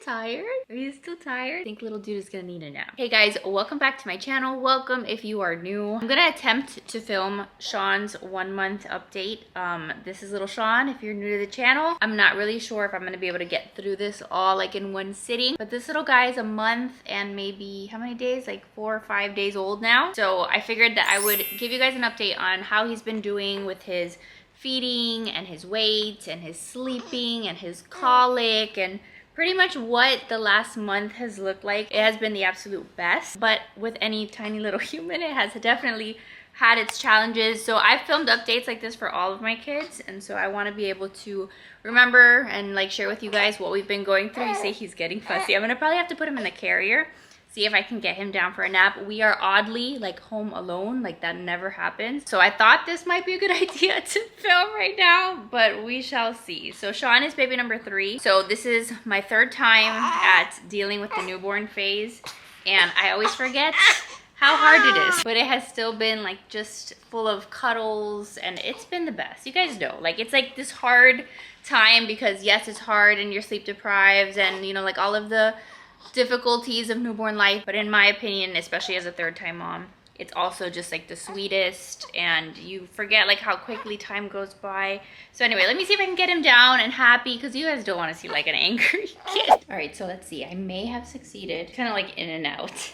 tired? Are you still tired? I think little dude is gonna need a nap. Hey guys, welcome back to my channel. Welcome if you are new. I'm gonna attempt to film Sean's 1 month update. This is little Sean if you're new to the channel. I'm not really sure if I'm gonna be able to get through this all like in one sitting, but this little guy is a month and maybe how many days? Like 4 or 5 days old now. So I figured that I would give you guys an update on how he's been doing with his feeding and his weight and his sleeping and his colic and pretty much what the last month has looked like. It has been the absolute best, but with any tiny little human, it has definitely had its challenges. So I've filmed updates like this for all of my kids, and so I want to be able to remember and like share with you guys what we've been going through. You say he's getting fussy. I'm gonna probably have to put him in the carrier, see if I can get him down for a nap. We are oddly like home alone, like that never happens. So I thought this might be a good idea to film right now, but we shall see. So Sean is baby number 3. So this is my 3rd time at dealing with the newborn phase, and I always forget how hard it is, but it has still been like just full of cuddles, and it's been the best. You guys know, like it's like this hard time because yes, it's hard and you're sleep deprived and you know, like all of the difficulties of newborn life, but in my opinion, especially as a 3rd time mom, it's also just like the sweetest, and you forget like how quickly time goes by. So anyway, let me see if I can get him down and happy, because you guys don't want to see like an angry kid. All right, so let's see. I may have succeeded, kind of like in and out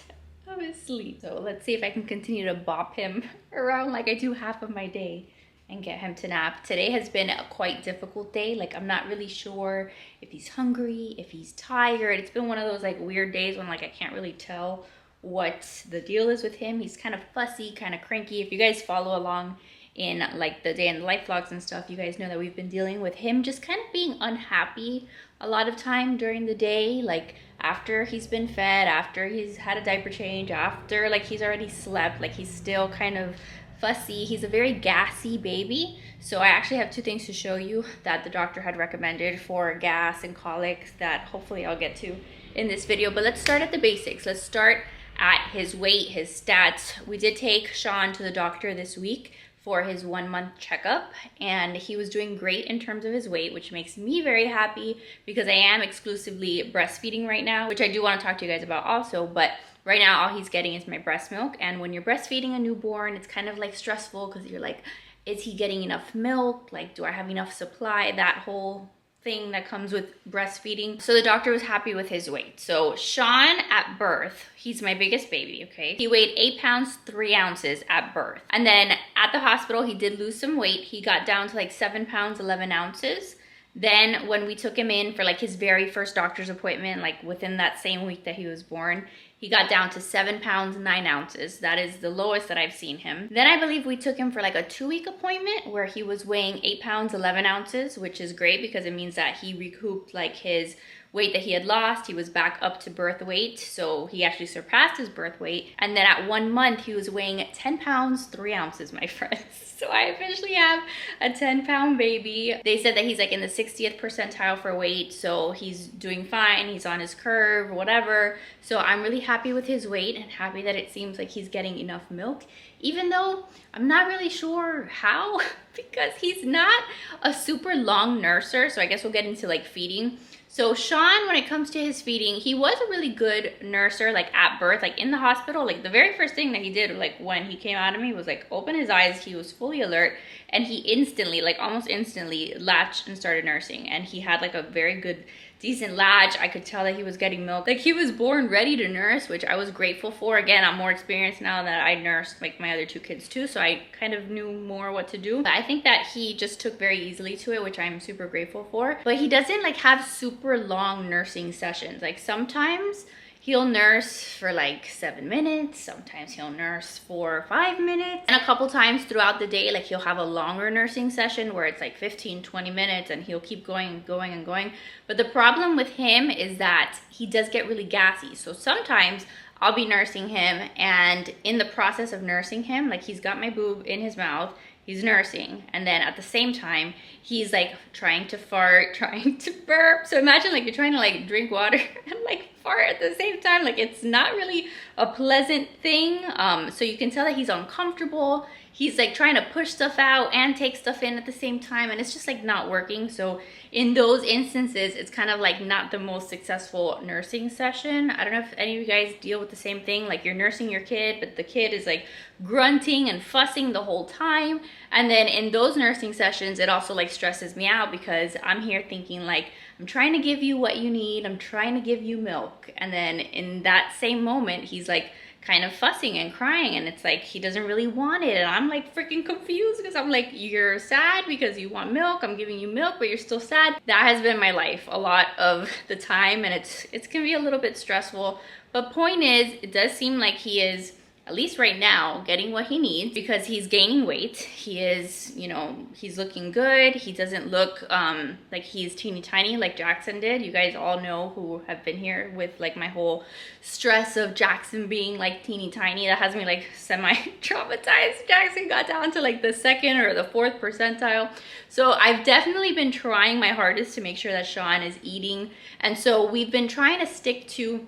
of his sleep. So let's see if I can continue to bop him around like I do half of my day and get him to nap. Today has been a quite difficult day. Like I'm not really sure if he's hungry, if he's tired. It's been one of those like weird days when like I can't really tell what the deal is with him. He's kind of fussy, kind of cranky. If you guys follow along in like the day in the life vlogs and stuff, you guys know that we've been dealing with him just kind of being unhappy a lot of time during the day, like after he's been fed, after he's had a diaper change, after like he's already slept, like he's still kind of fussy. He's a very gassy baby. So I actually have 2 things to show you that the doctor had recommended for gas and colic that hopefully I'll get to in this video. But let's start at the basics. Let's start at his weight, his stats. We did take Sean to the doctor this week for his 1 month checkup, and he was doing great in terms of his weight, which makes me very happy because I am exclusively breastfeeding right now, which I do want to talk to you guys about also. But right now, all he's getting is my breast milk. And when you're breastfeeding a newborn, it's kind of like stressful because you're like, is he getting enough milk? Like, do I have enough supply? That whole thing that comes with breastfeeding. So the doctor was happy with his weight. So Sean at birth, he's my biggest baby, okay? He weighed 8 pounds, 3 ounces at birth. And then at the hospital, he did lose some weight. He got down to like 7 pounds, 11 ounces. Then when we took him in for like his very first doctor's appointment, like within that same week that he was born, he got down to 7 pounds, 9 ounces. That is the lowest that I've seen him. Then I believe we took him for like a 2-week appointment where he was weighing 8 pounds, 11 ounces, which is great because it means that he recouped like his weight that he had lost. He was back up to birth weight, so he actually surpassed his birth weight. And then at 1 month, he was weighing 10 pounds, 3 ounces, my friends. So I officially have a 10-pound baby. They said that he's like in the 60th percentile for weight, so he's doing fine. He's on his curve, whatever. So I'm really happy with his weight and happy that it seems like he's getting enough milk, even though I'm not really sure how because he's not a super long nurser. So I guess we'll get into like feeding. So Sean, when it comes to his feeding, he was a really good nurser, like at birth, like in the hospital. Like the very first thing that he did, like when he came out of me, was like open his eyes. He was fully alert, and he instantly, like almost instantly, latched and started nursing. And he had like a very good, decent latch. I could tell that he was getting milk. Like he was born ready to nurse, which I was grateful for. Again, I'm more experienced now that I nursed like my other 2 kids too, so I kind of knew more what to do. But I think that he just took very easily to it, which I'm super grateful for. But he doesn't like have super long nursing sessions. Like sometimes he'll nurse for like 7 minutes, sometimes he'll nurse for 5 minutes, and a couple times throughout the day, like he'll have a longer nursing session where it's like 15, 20 minutes and he'll keep going and going and going. But the problem with him is that he does get really gassy. So sometimes I'll be nursing him, and in the process of nursing him, like he's got my boob in his mouth, he's nursing, and then at the same time he's like trying to fart, trying to burp. So imagine like you're trying to like drink water and like fart at the same time. Like it's not really a pleasant thing. So you can tell that he's uncomfortable. he's like trying to push stuff out and take stuff in at the same time, and it's just like not working. So in those instances, it's kind of like not the most successful nursing session. I don't know if any of you guys deal with the same thing, like you're nursing your kid, but the kid is like grunting and fussing the whole time. And then in those nursing sessions, it also like stresses me out because I'm here thinking like, I'm trying to give you what you need, I'm trying to give you milk. And then in that same moment, he's like kind of fussing and crying, and it's like he doesn't really want it, and I'm like freaking confused because I'm like, you're sad because you want milk, I'm giving you milk, but you're still sad. That has been my life a lot of the time, and it's gonna be a little bit stressful. But point is, it does seem like he is, at least right now, getting what he needs because he's gaining weight. He is, you know, he's looking good. He doesn't look like he's teeny tiny like Jackson did. You guys all know, who have been here, with like my whole stress of Jackson being like teeny tiny. That has me like semi-traumatized. Jackson got down to like the 2nd or the 4th percentile. So I've definitely been trying my hardest to make sure that Sean is eating. And so we've been trying to stick to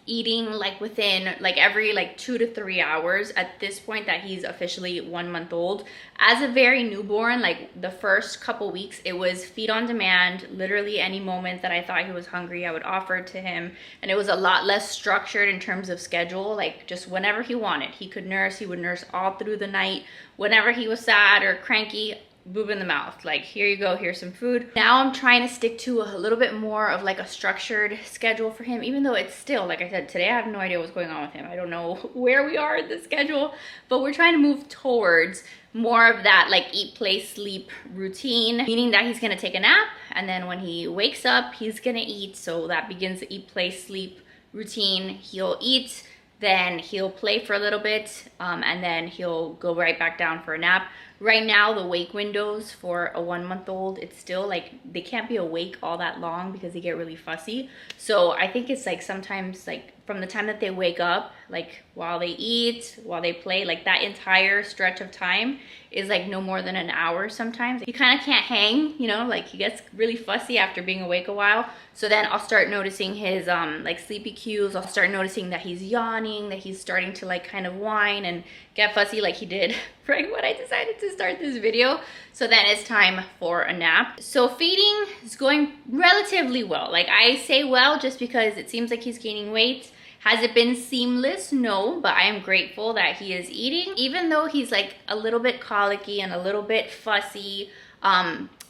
eating like within like every like 2 to 3 hours at this point that he's officially 1 month old. As a very newborn, like the first couple weeks, it was feed on demand. Literally any moment that I thought he was hungry, I would offer it to him, and it was a lot less structured in terms of schedule. Like just whenever he wanted, he could nurse. He would nurse all through the night. Whenever he was sad or cranky, boob in the mouth, like here you go, here's some food. Now I'm trying to stick to a little bit more of like a structured schedule for him, even though it's still, like I said, today I have no idea what's going on with him. I don't know where we are in the schedule, but we're trying to move towards more of that like eat, play, sleep routine, meaning that he's gonna take a nap, and then when he wakes up, he's gonna eat. So that begins the eat, play, sleep routine. He'll eat, then he'll play for a little bit, and then he'll go right back down for a nap. Right now, the wake windows for a 1 month old, it's still like they can't be awake all that long because they get really fussy. So I think it's like sometimes like from the time that they wake up, like while they eat, while they play, like that entire stretch of time is like no more than an hour sometimes. He kind of can't hang, you know, like he gets really fussy after being awake a while. So then I'll start noticing his like sleepy cues. I'll start noticing that he's yawning, that he's starting to like kind of whine and get fussy like he did right when I decided to start this video. So then it's time for a nap. So feeding is going relatively well. Like I say well just because it seems like he's gaining weight. Has it been seamless? No, but I am grateful that he is eating. Even though he's like a little bit colicky and a little bit fussy,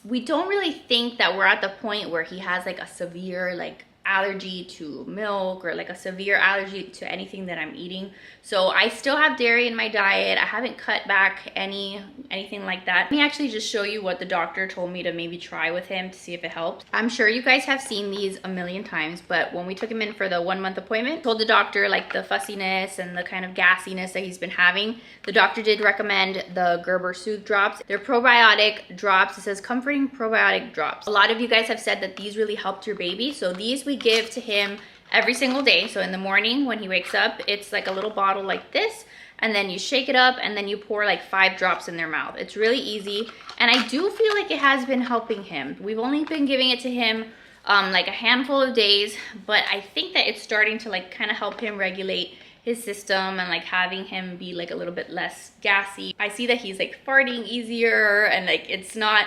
we don't really think that we're at the point where he has like a severe like allergy to milk or like a severe allergy to anything that I'm eating. So I still have dairy in my diet. I haven't cut back anything like that. Let me actually just show you what the doctor told me to maybe try with him to see if it helps. I'm sure you guys have seen these a million times, but when we took him in for the 1 month appointment, told the doctor like the fussiness and the kind of gassiness that he's been having. The doctor did recommend the Gerber Soothe drops. They're probiotic drops. It says comforting probiotic drops. A lot of you guys have said that these really helped your baby. So these we give to him every single day. So in the morning when he wakes up, it's like a little bottle like this, and then you shake it up and then you pour like 5 drops in their mouth. It's really easy, and I do feel like it has been helping him. We've only been giving it to him like a handful of days, but I think that it's starting to like kind of help him regulate his system and like having him be like a little bit less gassy. I see that he's like farting easier, and like it's not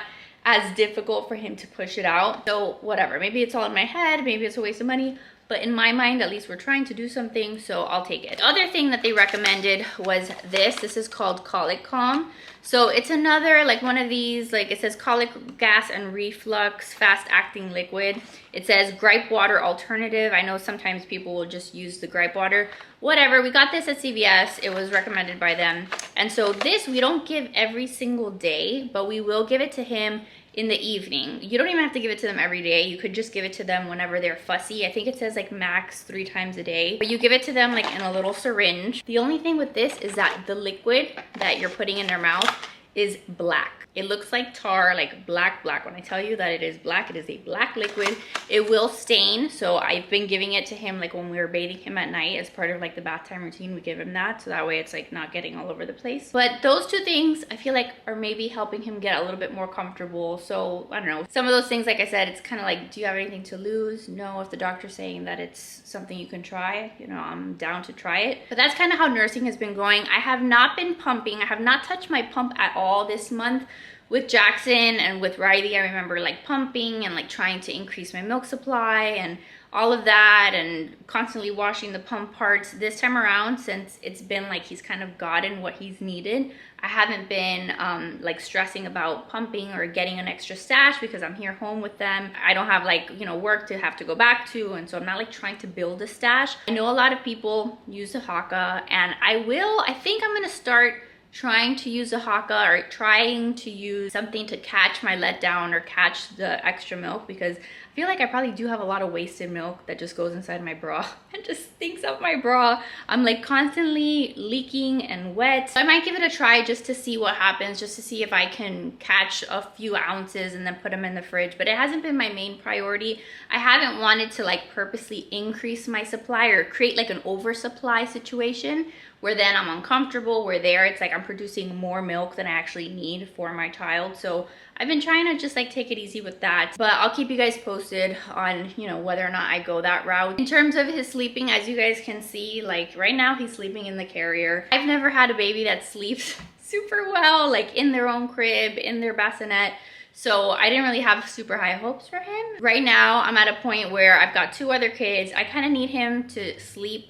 as difficult for him to push it out. So whatever, maybe it's all in my head, maybe it's a waste of money, but in my mind, at least we're trying to do something, so I'll take it. The other thing that they recommended was this. This is called Colic Calm. So it's another, like one of these, like it says colic, gas, and reflux, fast-acting liquid. It says gripe water alternative. I know sometimes people will just use the gripe water. Whatever, we got this at CVS. It was recommended by them. And so this, we don't give every single day, but we will give it to him in the evening. You don't even have to give it to them every day. You could just give it to them whenever they're fussy. I think it says like max 3 times a day, but you give it to them like in a little syringe. The only thing with this is that the liquid that you're putting in their mouth is black. It looks like tar, like black. When I tell you that it is black, it is a black liquid. It will stain, so I've been giving it to him like when we were bathing him at night as part of like the bath time routine. We give him that, so that way it's like not getting all over the place. But those two things I feel like are maybe helping him get a little bit more comfortable. So I don't know, some of those things, like I said, it's kind of like, do you have anything to lose? No. If the doctor's saying that it's something you can try, you know, I'm down to try it. But that's kind of how nursing has been going. I have not been pumping. I have not touched my pump at all this month. With Jackson and with Riley, I remember like pumping and like trying to increase my milk supply and all of that, and constantly washing the pump parts. This time around, since it's been like he's kind of gotten what he's needed, I haven't been like stressing about pumping or getting an extra stash because I'm here home with them. I don't have like, you know, work to have to go back to, and so I'm not like trying to build a stash. I know a lot of people use the Haka, and I think I'm gonna start trying to use a Haka, or trying to use something to catch my letdown or catch the extra milk, because I feel like I probably do have a lot of wasted milk that just goes inside my bra and just stinks up my bra. I'm like constantly leaking and wet. So I might give it a try just to see what happens, just to see if I can catch a few ounces and then put them in the fridge. But it hasn't been my main priority. I haven't wanted to like purposely increase my supply or create like an oversupply situation where then I'm uncomfortable, where there it's like I'm producing more milk than I actually need for my child. So I've been trying to just like take it easy with that, but I'll keep you guys posted on, you know, whether or not I go that route. In terms of his sleeping, as you guys can see, like right now he's sleeping in the carrier. I've never had a baby that sleeps super well, like in their own crib, in their bassinet. So I didn't really have super high hopes for him. Right now I'm at a point where I've got 2 other kids. I kind of need him to sleep.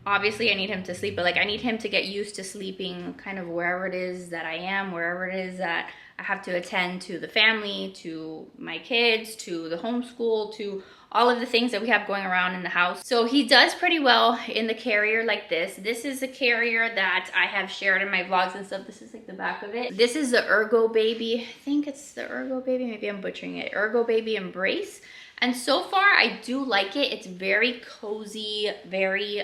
Obviously I need him to sleep, but like I need him to get used to sleeping kind of wherever it is that I am, wherever it is that I have to attend to the family, to my kids, to the homeschool, to all of the things that we have going around in the house. So he does pretty well in the carrier like this. This is a carrier that I have shared in my vlogs and stuff. This is like the back of it. This is the Ergo Baby. I think it's the Ergo Baby. Maybe I'm butchering it. Ergo Baby Embrace. And so far I do like it. It's very cozy, very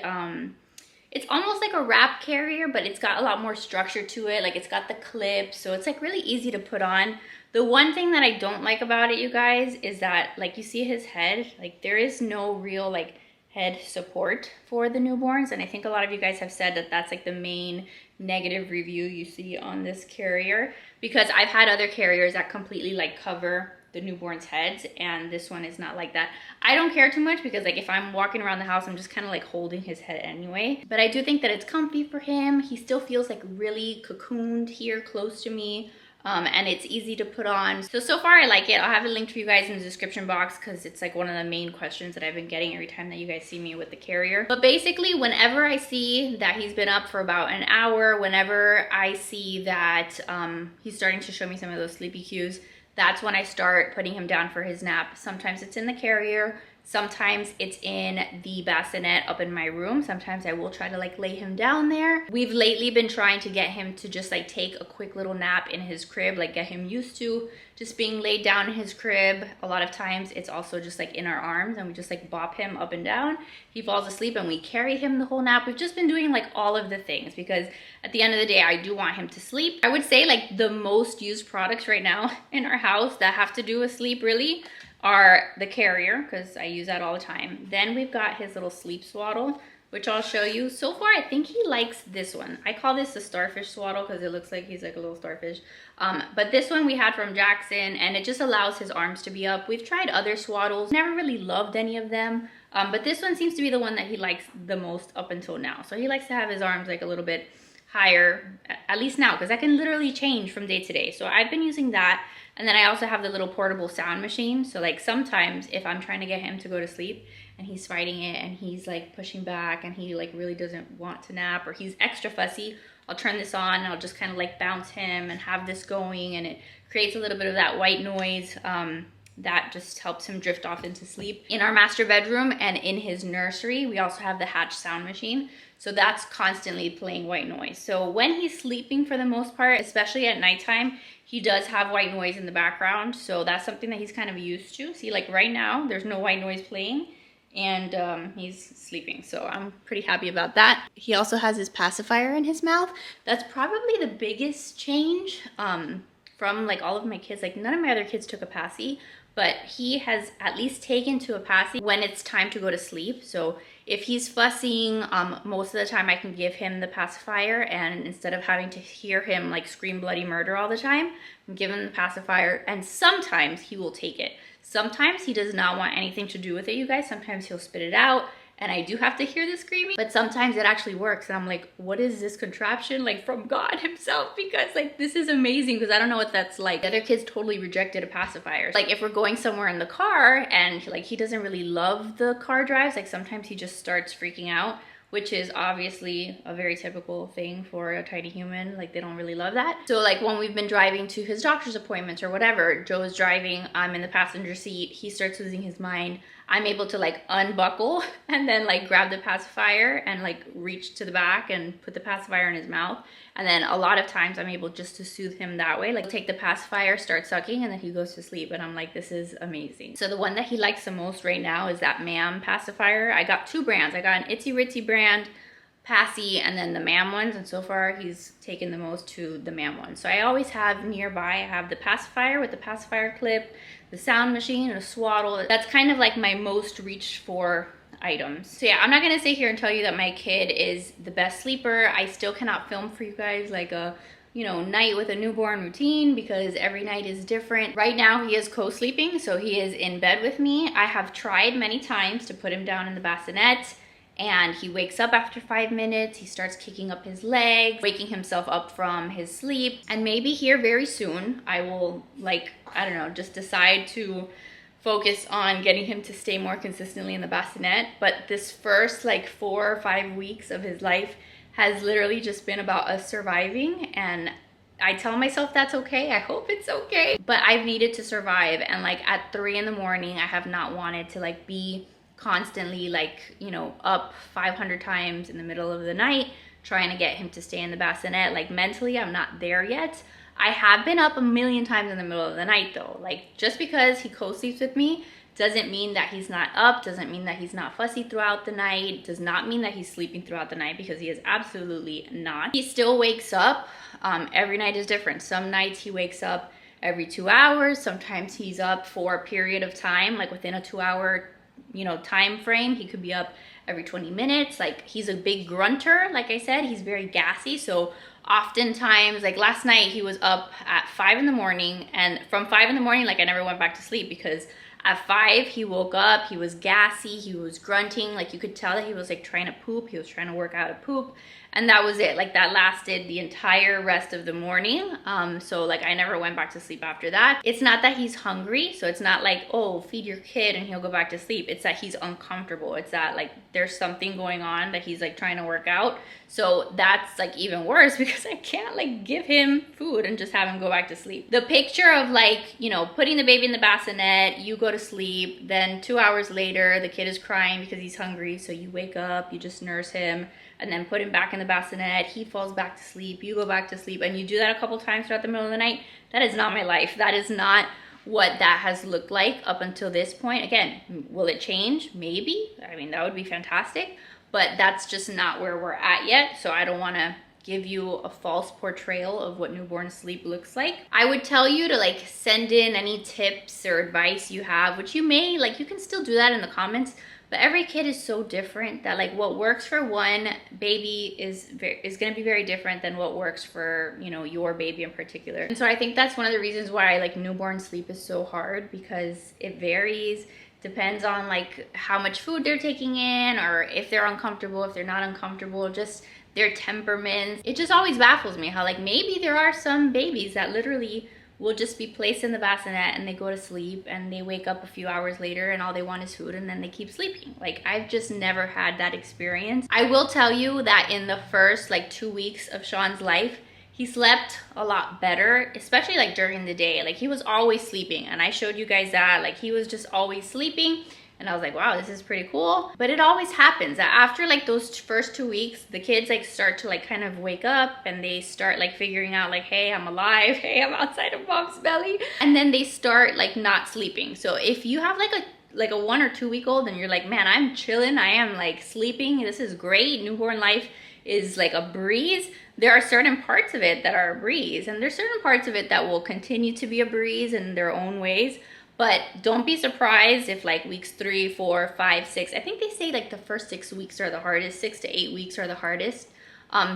it's almost like a wrap carrier, but it's got a lot more structure to it. Like it's got the clip, so it's like really easy to put on. The one thing that I don't like about it, you guys, is that like you see his head, like there is no real like head support for the newborns. And I think a lot of you guys have said that that's like the main negative review you see on this carrier, because I've had other carriers that completely like cover the newborns' heads, and this one is not like that. I don't care too much because like if I'm walking around the house, I'm just kind of like holding his head anyway. But I do think that it's comfy for him. He still feels like really cocooned here close to me. And it's easy to put on. So far I like it. I'll have a link for you guys in the description box because it's like one of the main questions that I've been getting every time that you guys see me with the carrier. But basically whenever I see that he's been up for about an hour, whenever I see that he's starting to show me some of those sleepy cues, that's when I start putting him down for his nap. Sometimes it's in the carrier, sometimes it's in the bassinet up in my room. Sometimes I will try to like lay him down there. We've lately been trying to get him to just like take a quick little nap in his crib, like get him used to just being laid down in his crib. A lot of times it's also just like in our arms and we just like bop him up and down. He falls asleep and we carry him the whole nap. We've just been doing like all of the things because at the end of the day, I do want him to sleep. I would say like the most used products right now in our house that have to do with sleep really are the carrier, because I use that all the time. Then we've got his little sleep swaddle, which I'll show you. So far, I think he likes this one. I call this the starfish swaddle because it looks like he's like a little starfish. But this one we had from Jackson, and it just allows his arms to be up. We've tried other swaddles, never really loved any of them. But this one seems to be the one that he likes the most up until now. So he likes to have his arms like a little bit higher, at least now, because that can literally change from day to day. So I've been using that. And then I also have the little portable sound machine. So like sometimes if I'm trying to get him to go to sleep and he's fighting it and he's like pushing back and he like really doesn't want to nap or he's extra fussy, I'll turn this on and I'll just kind of like bounce him and have this going, and it creates a little bit of that white noise that just helps him drift off into sleep. In our master bedroom and in his nursery, we also have the Hatch sound machine. So that's constantly playing white noise. So when he's sleeping for the most part, especially at nighttime, he does have white noise in the background. So that's something that he's kind of used to. See, like right now, there's no white noise playing. and he's sleeping, so I'm pretty happy about that. He also has his pacifier in his mouth. That's probably the biggest change from like all of my kids. Like none of my other kids took a passy, but he has at least taken to a passy when it's time to go to sleep. So if he's fussing, most of the time I can give him the pacifier, and instead of having to hear him like scream bloody murder all the time, I'm giving him the pacifier, and sometimes he will take it. Sometimes he does not want anything to do with it, you guys. Sometimes he'll spit it out, and I do have to hear the screaming, but sometimes it actually works, and I'm like, what is this contraption, like from God himself? Because like this is amazing, because I don't know what that's like. The other kids totally rejected a pacifier. Like if we're going somewhere in the car and like he doesn't really love the car drives, like sometimes he just starts freaking out, which is obviously a very typical thing for a tiny human. Like they don't really love that. So like when we've been driving to his doctor's appointments or whatever, Joe is driving, I'm in the passenger seat, he starts losing his mind. I'm able to like unbuckle and then like grab the pacifier and like reach to the back and put the pacifier in his mouth. And then a lot of times I'm able just to soothe him that way. Like take the pacifier, start sucking, and then he goes to sleep. And I'm like, this is amazing. So the one that he likes the most right now is that Mam pacifier. I got two brands. I got an Itsy Ritzy brand, Passy, and then the Mam ones. And so far he's taken the most to the Mam one. So I always have nearby, I have the pacifier with the pacifier clip, the sound machine, and a swaddle. That's kind of like my most reached for items. So yeah, I'm not gonna sit here and tell you that my kid is the best sleeper. I still cannot film for you guys like a, you know, night with a newborn routine, because every night is different. Right now he is co-sleeping, so he is in bed with me. I have tried many times to put him down in the bassinet, and he wakes up after 5 minutes. He starts kicking up his legs, waking himself up from his sleep. And maybe here very soon, I will like, I don't know, just decide to focus on getting him to stay more consistently in the bassinet. But this first like 4 or 5 weeks of his life has literally just been about us surviving. And I tell myself that's okay. I hope it's okay. But I've needed to survive. And like at 3 in the morning, I have not wanted to like be constantly like, you know, up 500 times in the middle of the night trying to get him to stay in the bassinet. Like mentally, I'm not there yet. I have been up a million times in the middle of the night though. Like just because he co-sleeps with me doesn't mean that he's not up, doesn't mean that he's not fussy throughout the night, does not mean that he's sleeping throughout the night, because he is absolutely not. He still wakes up. Every night is different. Some nights he wakes up every 2 hours. Sometimes he's up for a period of time, like within a 2-hour, you know, time frame. He could be up every 20 minutes. Like he's a big grunter. Like I said, he's very gassy. So oftentimes, like last night, he was up at 5 in the morning, and from 5 in the morning, like I never went back to sleep, because at 5 he woke up, he was gassy, he was grunting, like you could tell that he was like trying to poop, he was trying to work out a poop, and that was it. Like that lasted the entire rest of the morning. So like I never went back to sleep after that. It's not that he's hungry, so it's not like, oh, feed your kid and he'll go back to sleep. It's that he's uncomfortable. It's that like there's something going on that he's like trying to work out. So that's like even worse, because I can't like give him food and just have him go back to sleep. The picture of like, you know, putting the baby in the bassinet, you go to sleep, then 2 hours later the kid is crying because he's hungry, so you wake up, you just nurse him, and then put him back in the bassinet, he falls back to sleep, you go back to sleep, and you do that a couple times throughout the middle of the night. That is not my life. That is not what that has looked like up until this point. Again, will it change? Maybe. I mean, that would be fantastic, but that's just not where we're at yet, so I don't want to give you a false portrayal of what newborn sleep looks like. I would tell you to like send in any tips or advice you have, which you may, like you can still do that in the comments, but every kid is so different that like what works for one baby is going to be very different than what works for, you know, your baby in particular. And so I think that's one of the reasons why like newborn sleep is so hard, because it varies, depends on like how much food they're taking in, or if they're uncomfortable, if they're not uncomfortable, just their temperaments. It just always baffles me how like maybe there are some babies that literally will just be placed in the bassinet and they go to sleep and they wake up a few hours later and all they want is food, and then they keep sleeping. Like I've just never had that experience. I will tell you that in the first like 2 weeks of Sean's life, he slept a lot better, especially like during the day. Like he was always sleeping, and I showed you guys that, like he was just always sleeping. And I was like, wow, this is pretty cool. But it always happens that after like those first 2 weeks, the kids like start to like kind of wake up, and they start like figuring out like, hey, I'm alive. Hey, I'm outside of mom's belly. And then they start like not sleeping. So if you have like a like a 1 or 2 week old and you're like, man, I'm chilling, I am like sleeping, this is great, newborn life is like a breeze. There are certain parts of it that are a breeze, and there's certain parts of it that will continue to be a breeze in their own ways. But don't be surprised if like weeks 3, 4, 5, 6, I think they say like the first 6 weeks are the hardest, 6 to 8 weeks are the hardest.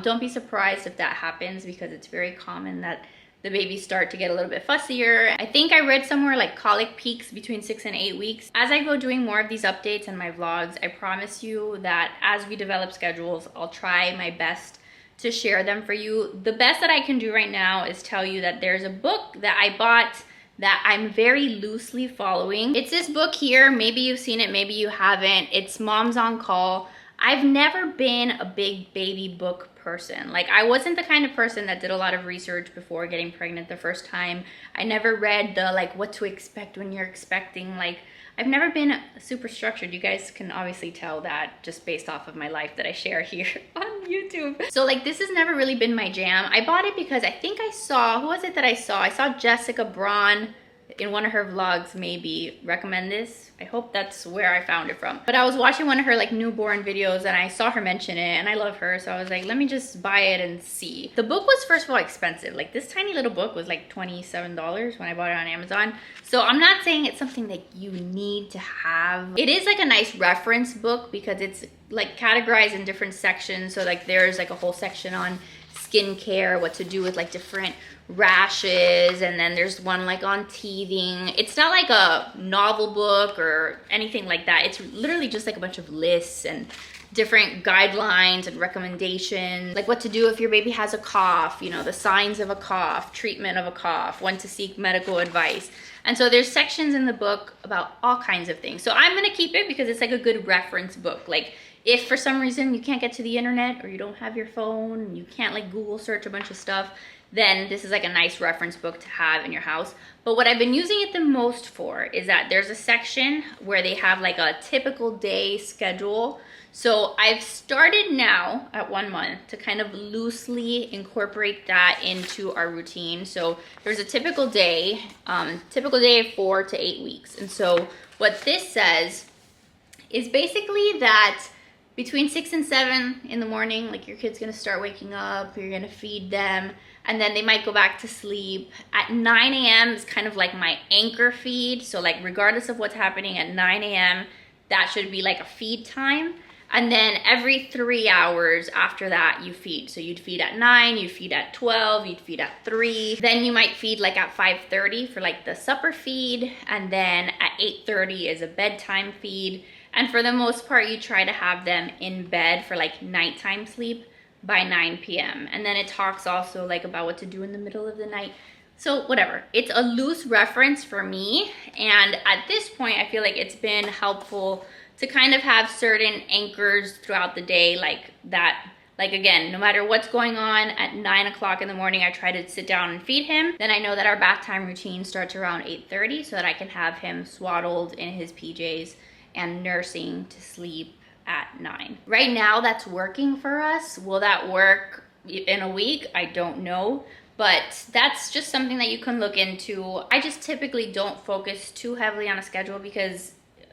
Don't be surprised if that happens, because it's very common that the babies start to get a little bit fussier. I think I read somewhere like colic peaks between 6 and 8 weeks. As I go doing more of these updates and my vlogs, I promise you that as we develop schedules, I'll try my best to share them for you. The best that I can do right now is tell you that there's a book that I bought that I'm very loosely following. It's this book here. Maybe you've seen it, maybe you haven't. It's Moms on Call. I've never been a big baby book person. Like, I wasn't the kind of person that did a lot of research before getting pregnant the first time. I never read the like what to expect when you're expecting. Like, I've never been super structured. You guys can obviously tell that just based off of my life that I share here on YouTube. So like, this has never really been my jam. I bought it because I think I saw, who was it that I saw? I saw Jessica Braun in one of her vlogs maybe recommend this. I hope that's where I found it from. But I was watching one of her like newborn videos and I saw her mention it, and I love her, so I was like, let me just buy it and see. The book was, first of all, expensive. Like, this tiny little book was like $27 when I bought it on Amazon. So I'm not saying it's something that you need to have. It is like a nice reference book because it's like categorized in different sections. So like, there's like a whole section on skincare, what to do with like different rashes, and then there's one like on teething. It's not like a novel book or anything like that. It's literally just like a bunch of lists and different guidelines and recommendations, like what to do if your baby has a cough, you know, the signs of a cough, treatment of a cough, when to seek medical advice. And so there's sections in the book about all kinds of things. So I'm gonna keep it because it's like a good reference book. Like, if for some reason you can't get to the internet or you don't have your phone, you can't like Google search a bunch of stuff, then this is like a nice reference book to have in your house. But what I've been using it the most for is that there's a section where they have like a typical day schedule. So I've started now at 1 month to kind of loosely incorporate that into our routine. So there's a typical day of 4 to 8 weeks. And so what this says is basically that between 6 and 7 in the morning, like, your kid's gonna start waking up, you're gonna feed them, and then they might go back to sleep. At 9 a.m. is kind of like my anchor feed. So like, regardless of what's happening at 9 a.m., that should be like a feed time. And then every 3 hours after that, you feed. So you'd feed at 9, you'd feed at 12, you'd feed at 3. Then you might feed like at 5:30 for like the supper feed. And then at 8:30 is a bedtime feed. And for the most part, you try to have them in bed for like nighttime sleep by 9 p.m. And then it talks also like about what to do in the middle of the night. So whatever, it's a loose reference for me. And at this point, I feel like it's been helpful to kind of have certain anchors throughout the day, like that. Like, again, no matter what's going on, at 9 o'clock in the morning, I try to sit down and feed him. Then I know that our bath time routine starts around 8:30 so that I can have him swaddled in his PJs and nursing to sleep at 9. Right now, that's working for us. Will that work in a week? I don't know. But that's just something that you can look into. I just typically don't focus too heavily on a schedule because,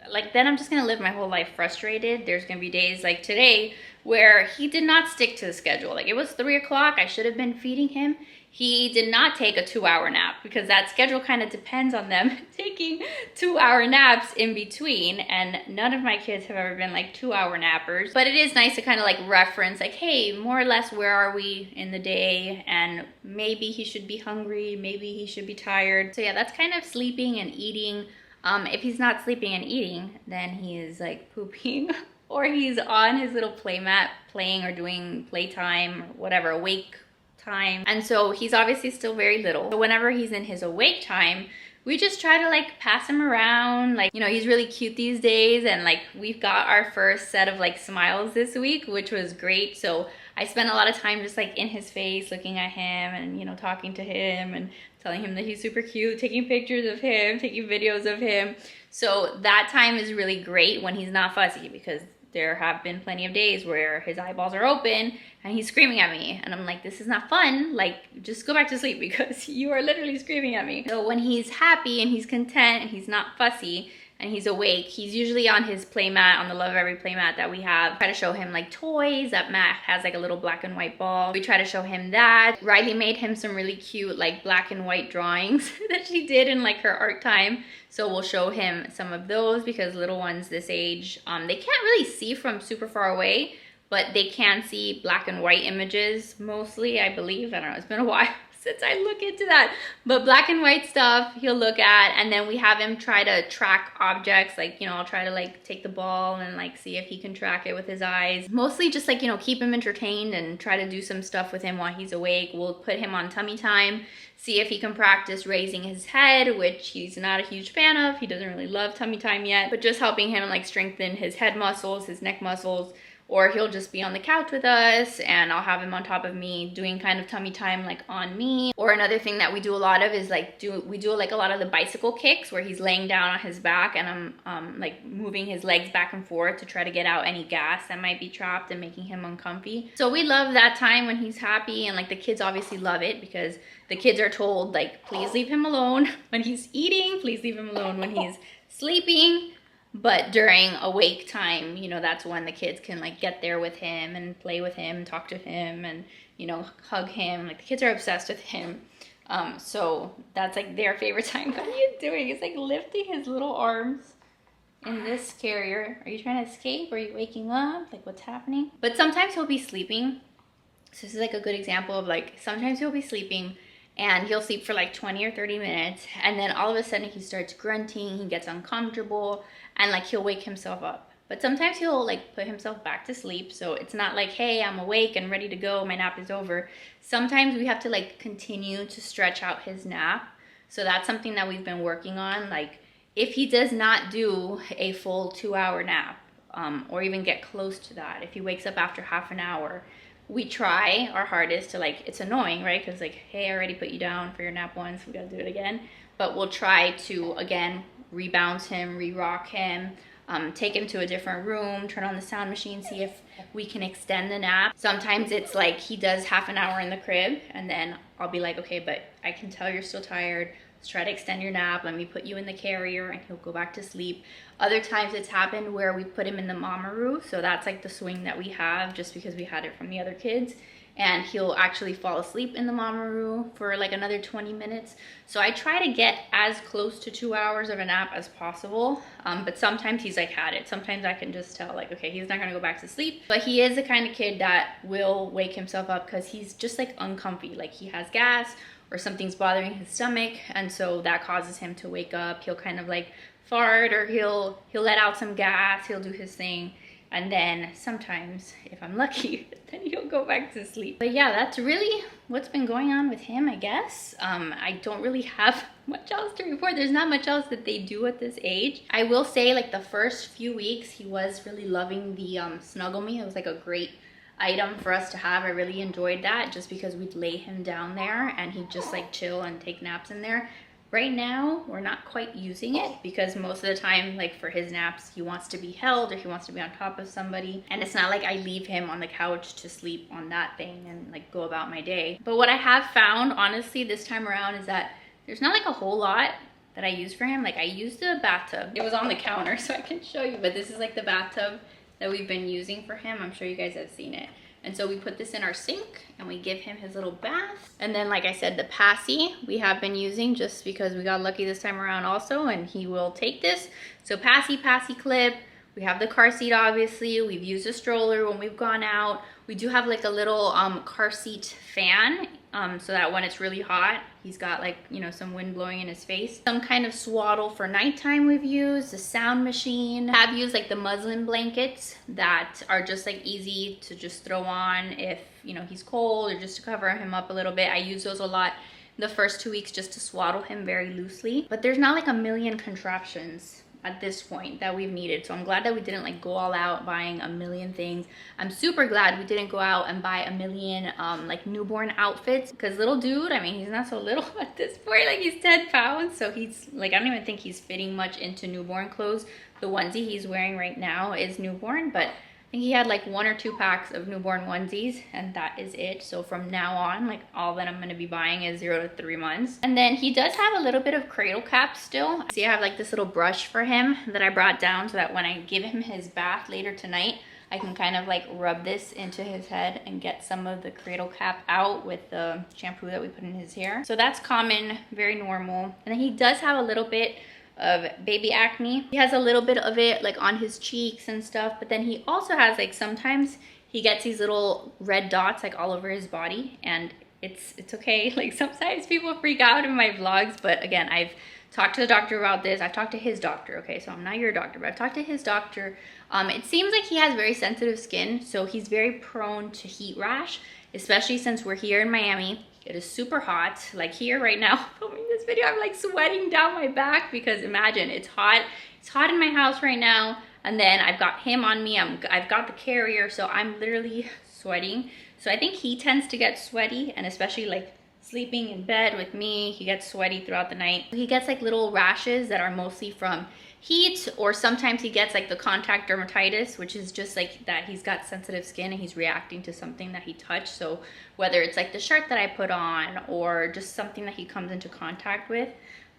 like, then I'm just gonna live my whole life frustrated. There's gonna be days like today where he did not stick to the schedule. Like, it was 3 o'clock, I should have been feeding him. He did not take a 2-hour nap because that schedule kind of depends on them taking 2-hour naps in between. And none of my kids have ever been like 2-hour nappers. But it is nice to kind of like reference like, hey, more or less, where are we in the day? And maybe he should be hungry, maybe he should be tired. So yeah, that's kind of sleeping and eating. If he's not sleeping and eating, then he is like pooping or he's on his little play mat playing or doing playtime, whatever, awake time. And so he's obviously still very little. So whenever he's in his awake time, we just try to like pass him around. Like, you know, he's really cute these days, and like, we've got our first set of like smiles this week, which was great. So I spent a lot of time just like in his face, looking at him and, you know, talking to him and telling him that he's super cute, taking pictures of him, taking videos of him. So that time is really great when he's not fussy, because there have been plenty of days where his eyeballs are open and he's screaming at me. And I'm like, this is not fun. Like, just go back to sleep because you are literally screaming at me. So when he's happy and he's content and he's not fussy and he's awake, he's usually on his playmat, on the Love Every playmat that we have. Try to show him like toys. That mat has like a little black and white ball. We try to show him that. Riley made him some really cute like black and white drawings that she did in like her art time. So we'll show him some of those because little ones this age, they can't really see from super far away, but they can see black and white images mostly, I believe. I don't know, it's been a while since I look into that, but black and white stuff he'll look at. And then we have him try to track objects, like, you know, I'll try to like take the ball and like see if he can track it with his eyes. Mostly just like, you know, keep him entertained and try to do some stuff with him while he's awake. We'll put him on tummy time, see if he can practice raising his head, which he's not a huge fan of. He doesn't really love tummy time yet, but just helping him like strengthen his head muscles, his neck muscles. Or he'll just be on the couch with us and I'll have him on top of me doing kind of tummy time like on me. Or another thing that we do a lot of is like we do like a lot of the bicycle kicks where he's laying down on his back and I'm like moving his legs back and forth to try to get out any gas that might be trapped and making him uncomfy. So we love that time when he's happy, and like the kids obviously love it because the kids are told like, please leave him alone when he's eating, please leave him alone when he's sleeping. But during awake time, you know, that's when the kids can like get there with him and play with him, talk to him, and, you know, hug him. Like the kids are obsessed with him. So that's like their favorite time. What are you doing? He's like lifting his little arms in this carrier. Are you trying to escape? Are you waking up? Like what's happening? But sometimes he'll be sleeping. So this is like a good example of like, sometimes he'll be sleeping and he'll sleep for like 20 or 30 minutes. And then all of a sudden he starts grunting, he gets uncomfortable, and like he'll wake himself up. But sometimes he'll like put himself back to sleep. So it's not like, hey, I'm awake and ready to go, my nap is over. Sometimes we have to like continue to stretch out his nap. So that's something that we've been working on. Like if he does not do a full 2-hour nap, or even get close to that, if he wakes up after half an hour, we try our hardest to like, it's annoying, right? Because like, hey, I already put you down for your nap once, we gotta do it again. But we'll try to, again, rebounce him, re-rock him, take him to a different room, turn on the sound machine, see if we can extend the nap. Sometimes it's like he does half an hour in the crib and then I'll be like, okay, but I can tell you're still tired. Let's try to extend your nap. Let me put you in the carrier and he'll go back to sleep. Other times it's happened where we put him in the momma. So that's like the swing that we have just because we had it from the other kids. And he'll actually fall asleep in the momma for like another 20 minutes. So I try to get as close to 2 hours of a nap as possible. But sometimes he's like had it. Sometimes I can just tell like, okay, he's not gonna go back to sleep. But he is the kind of kid that will wake himself up because he's just like uncomfy. Like he has gas or something's bothering his stomach. And so that causes him to wake up. He'll kind of like fart or he'll let out some gas. He'll do his thing. And then sometimes, if I'm lucky, then he'll go back to sleep. But yeah, that's really what's been going on with him, I guess. I don't really have much else to report. There's not much else that they do at this age. I will say like the first few weeks, he was really loving the Snuggle Me. It was like a great item for us to have. I really enjoyed that just because we'd lay him down there and he'd just like chill and take naps in there. Right now, we're not quite using it because most of the time, like for his naps, he wants to be held or he wants to be on top of somebody. And it's not like I leave him on the couch to sleep on that thing and like go about my day. But what I have found, honestly, this time around is that there's not like a whole lot that I use for him. Like I used the bathtub. It was on the counter so I can show you, but this is like the bathtub that we've been using for him. I'm sure you guys have seen it. And so we put this in our sink and we give him his little bath. And then, like I said, the passy we have been using just because we got lucky this time around also, and he will take this. So passy clip. We have the car seat, obviously. We've used a stroller when we've gone out. We do have like a little car seat fan so that when it's really hot, he's got like, you know, some wind blowing in his face. Some kind of swaddle for nighttime we've used, the sound machine. I've used like the muslin blankets that are just like easy to just throw on if, you know, he's cold or just to cover him up a little bit. I use those a lot the first 2 weeks just to swaddle him very loosely. But there's not like a million contraptions at this point that we've needed. So I'm glad that we didn't like go all out buying a million things. I'm super glad we didn't go out and buy a million like newborn outfits because little dude, I mean, he's not so little at this point, like he's 10 pounds. So he's like, I don't even think he's fitting much into newborn clothes. The onesie he's wearing right now is newborn, but think he had like 1 or 2 packs of newborn onesies, and that is it. So from now on, like all that I'm going to be buying is 0 to 3 months. And then he does have a little bit of cradle cap still. See, I have like this little brush for him that I brought down so that when I give him his bath later tonight, I can kind of like rub this into his head and get some of the cradle cap out with the shampoo that we put in his hair. So that's common, very normal. And then he does have a little bit of baby acne. He has a little bit of it like on his cheeks and stuff, but then he also has like sometimes he gets these little red dots like all over his body, and it's okay. Like sometimes people freak out in my vlogs, but again, I've talked to the doctor about this. I've talked to his doctor, okay? So I'm not your doctor, but I've talked to his doctor. It seems like he has very sensitive skin, so he's very prone to heat rash, especially since we're here in Miami. It is super hot. Like here right now, filming this video, I'm like sweating down my back because imagine, it's hot. It's hot in my house right now, and then I've got him on me. I've got the carrier, so I'm literally sweating. So I think he tends to get sweaty, and especially like sleeping in bed with me, he gets sweaty throughout the night. He gets like little rashes that are mostly from heat, or sometimes he gets like the contact dermatitis, which is just like that he's got sensitive skin and he's reacting to something that he touched. So whether it's like the shirt that I put on or just something that he comes into contact with,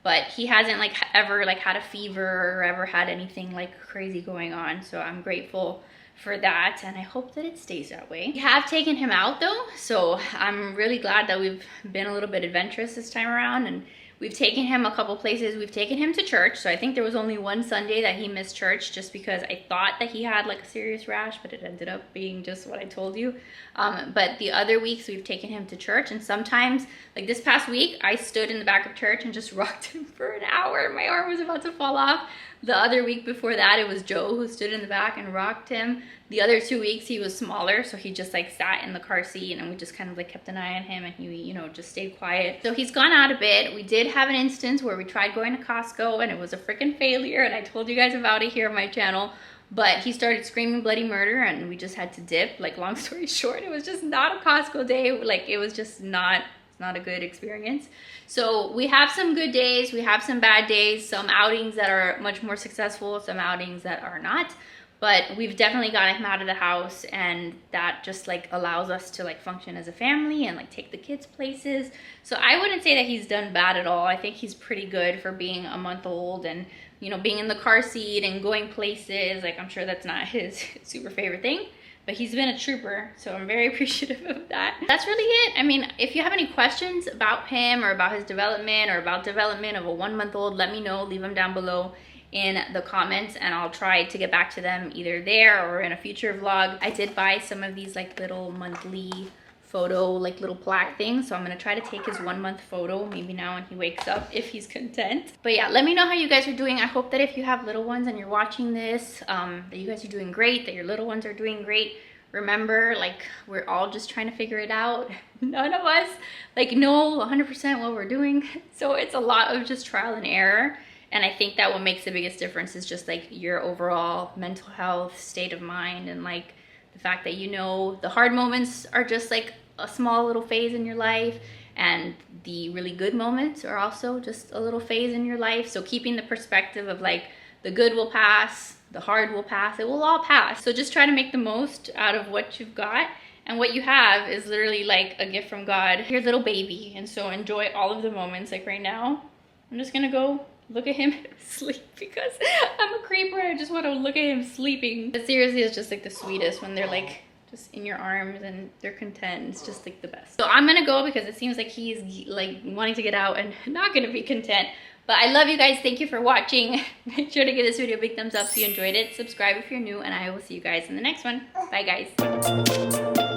but he hasn't like ever like had a fever or ever had anything like crazy going on. So I'm grateful for that, and I hope that it stays that way. We have taken him out though, so I'm really glad that we've been a little bit adventurous this time around, and we've taken him a couple places. We've taken him to church, so I think there was only one Sunday that he missed church just because I thought that he had like a serious rash, but it ended up being just what I told you. But the other weeks we've taken him to church, and sometimes, like this past week, I stood in the back of church and just rocked him for an hour. My arm was about to fall off. The other week before that, it was Joe who stood in the back and rocked him. The other 2 weeks, he was smaller, so he just like sat in the car seat, and we just kind of like kept an eye on him, and he, you know, just stayed quiet. So he's gone out a bit. We did have an instance where we tried going to Costco, and it was a freaking failure, and I told you guys about it here on my channel. But he started screaming bloody murder, and we just had to dip. Like, long story short, it was just not a Costco day. Like, it was just not a good experience. So we have some good days, we have some bad days, some outings that are much more successful, some outings that are not, but we've definitely got him out of the house, and that just like allows us to like function as a family and like take the kids places. So I wouldn't say that he's done bad at all. I think he's pretty good for being a month old, and you know, being in the car seat and going places. Like, I'm sure that's not his super favorite thing, but he's been a trooper, so I'm very appreciative of that. That's really it. I mean, if you have any questions about him or about his development or about development of a 1-month-old, let me know. Leave them down below in the comments, and I'll try to get back to them either there or in a future vlog. I did buy some of these like little monthly photo, like little plaque things, so I'm gonna try to take his 1-month photo maybe now when he wakes up, if he's content. But yeah, let me know how you guys are doing. I hope that if you have little ones and you're watching this, that you guys are doing great, that your little ones are doing great. Remember, like, we're all just trying to figure it out. None of us like know 100% what we're doing, so it's a lot of just trial and error. And I think that what makes the biggest difference is just like your overall mental health state of mind, and like the fact that, you know, the hard moments are just like a small little phase in your life, and the really good moments are also just a little phase in your life. So keeping the perspective of like, the good will pass, the hard will pass, it will all pass. So just try to make the most out of what you've got, and what you have is literally like a gift from God, your little baby. And so enjoy all of the moments. Like right now, I'm just gonna go look at him sleep because I'm a creeper. I just want to look at him sleeping. But seriously, it's just like the sweetest when they're like just in your arms and they're content. It's just like the best. So I'm gonna go because it seems like he's like wanting to get out and not gonna be content. But I love you guys. Thank you for watching. Make sure to give this video a big thumbs up if you enjoyed it. Subscribe if you're new, and I will see you guys in the next one. Bye guys.